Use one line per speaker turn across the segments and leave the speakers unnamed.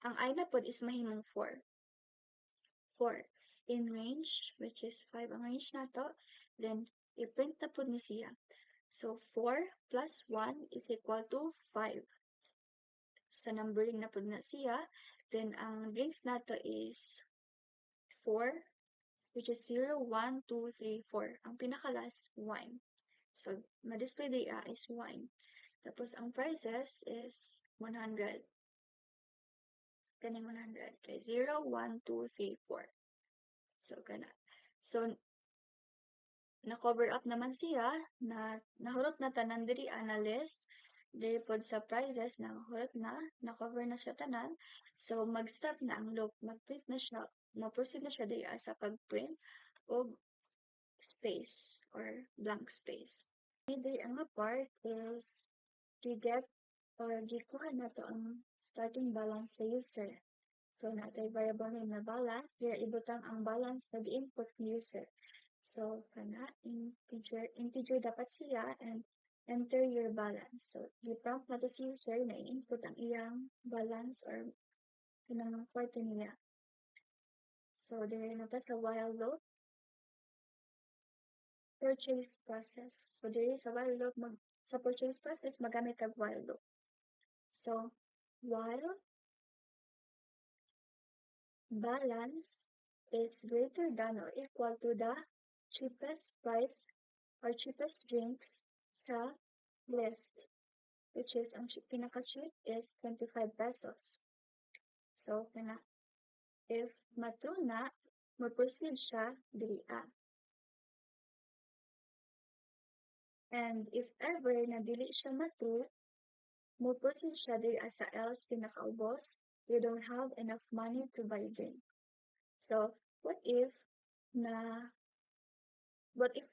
ang I na pod is mahimong 4. 4 in range, which is 5 ang range nato, then i-print na pod ni siya. So 4 plus 1 is equal to 5. Sa numbering na pod na siya, then ang drinks nato is 4, which is 0, 1, 2, 3, 4. Ang pinaka-last, wine. So, ma-display daya is wine. Tapos, ang prices is 100. Kaning 100. Kay 0, 1, 2, 3, 4. So, kana. So, na-cover up naman siya, na nahurot na tanan diri na list. Diri pod sa prices, nahurot na-cover na siya tanan. So, mag-stop na ang loop. Mag-print na siya, mag-proceed na siya diri sa pag-print o space or blank space. Diri ang part is gi-get or gikuha na to ang starting balance sa user. So, natay variable name na balance, diri ibutang ang balance na gi-input ni user. So, kana, integer dapat siya, and enter your balance. So, gi-prompt na to si user na i-input ang iyang balance or kanang kwarta niya. So, diri na ta sa while loop, purchase process. So, diri sa while loop, sa purchase process, magamit kag while loop. So, while balance is greater than or equal to the cheapest price or cheapest drinks sa list, which is ang pinaka-cheap is 25 pesos. So, if matro na, mag-proceed siya diri. And if ever na dili siya matro, mag-proceed siya diri sa else pinakaubos, you don't have enough money to buy drink. So, what if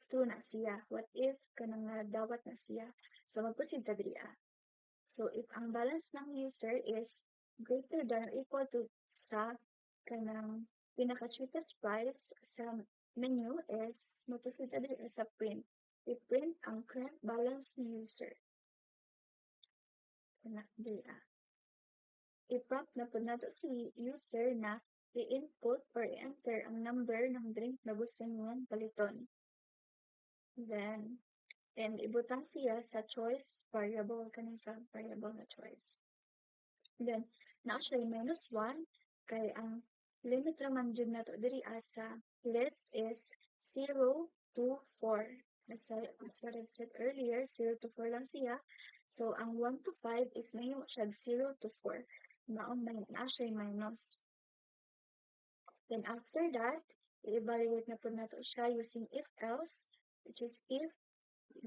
true na siya? What if kanang dawat na siya? So, mag-proceed ka diri. So, if ang balance ng user is greater than or equal to sa kanang pinaka-cheapest price sa menu is mag-proceed ka diri sa print. I-print ang current balance ni user. Diri. I-prompt na po nato si user na i-input or i-enter ang number ng drink na gusto niya paliton. Then, and ibutang siya sa choice variable, kanin sa variable na choice. Then, na siya minus 1, kay ang limit naman dyan na to diri sa list is 0 to 4. As what I said earlier, 0 to 4 lang siya. So, ang 1 to 5 is mayo siya 0 to 4. Maong na siya minus. Then, after that, i-evaluate na po nato siya using if else, which is if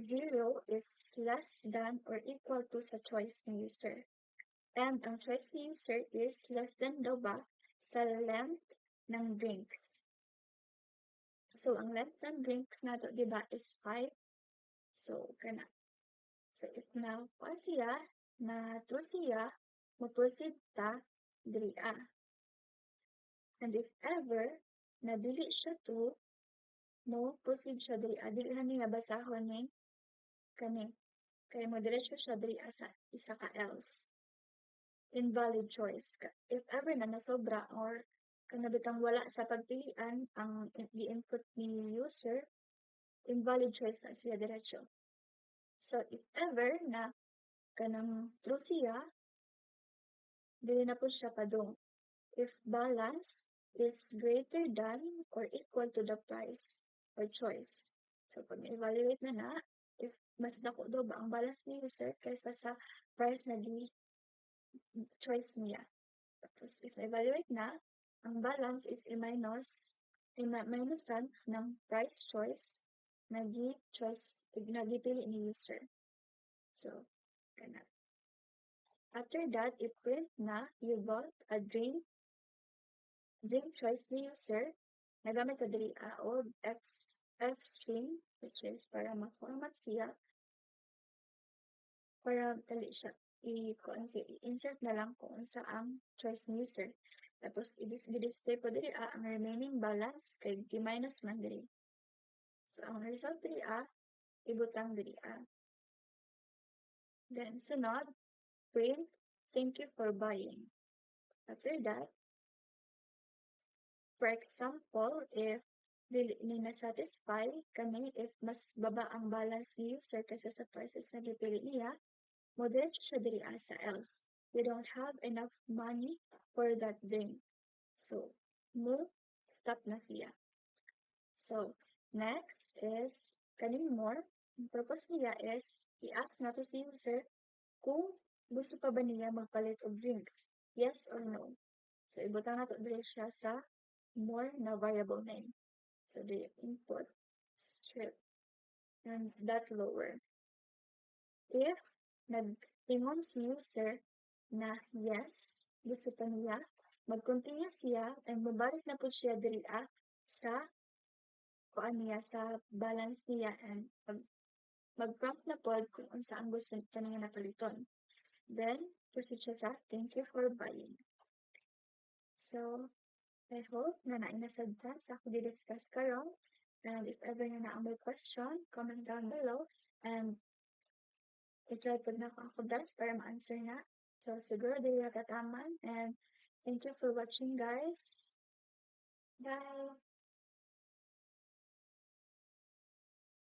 0 is less than or equal to sa choice ng user. And ang choice ni user is less than daw ba sa length ng drinks. So, ang length ng drinks nato, di ba, is 5. So, kana. So, if na pa siya, na true siya, mag-proceed ta, diri. And if ever, na dili siya true, mo proceed siya diri. Dili na niya basahon ni kani. Kaya mo diretso siya diri sa isa ka else. Invalid choice. If ever na nasobra or kanabitang wala sa pagpilian ang i-input ni user, invalid choice na siya diretso. So, if ever na kanang true siya, dili na po siya padung. If balance is greater than or equal to the price or choice. So, pag evaluate na, if mas dako daw ba ang balance ni user kaysa sa price na choice niya. Tapos, if evaluate na, ang balance is minusan ng price choice nagipili ni user. So, kana. After that, i-print na you bought a drink choice ni user. Nagamit ko diri o F string, which is para ma-format siya para dali siya i-insert na lang kung sa ang choice ni user. Tapos, i-display po diri ang remaining balance kay i-minus man diri. So, ang result diri ibutang diri. Then, sunod, print, thank you for buying. After that, for example, if dili ni na-satisfy kani if mas baba ang balance ni user kaysa sa prices na gipili niya, mo-diretso siya diri sa else. We don't have enough money for that drink. So, stop na siya. So, next is kaning more. Ang purpose niya is i-ask nato si user kung gusto pa ba niya magpalit og drinks. Yes or no. So, ibutang nato diri siya sa more na variable name. So, the input strip and that lower. If nag-ingon si user na yes, gusto pa niya, mag-continue siya and mabalik na po siya diri sa kuan niya sa balance niya and mag-prompt na pod kung unsa ang gusto niya napaliton. Then, proceed siya sa thank you for buying. So, I hope na nainasagdan sa ako di-discuss karon. And if ever na may question, comment down below. And i-try po na ako best para ma-answer na. So, siguro dili na tataman. And thank you for watching, guys. Bye!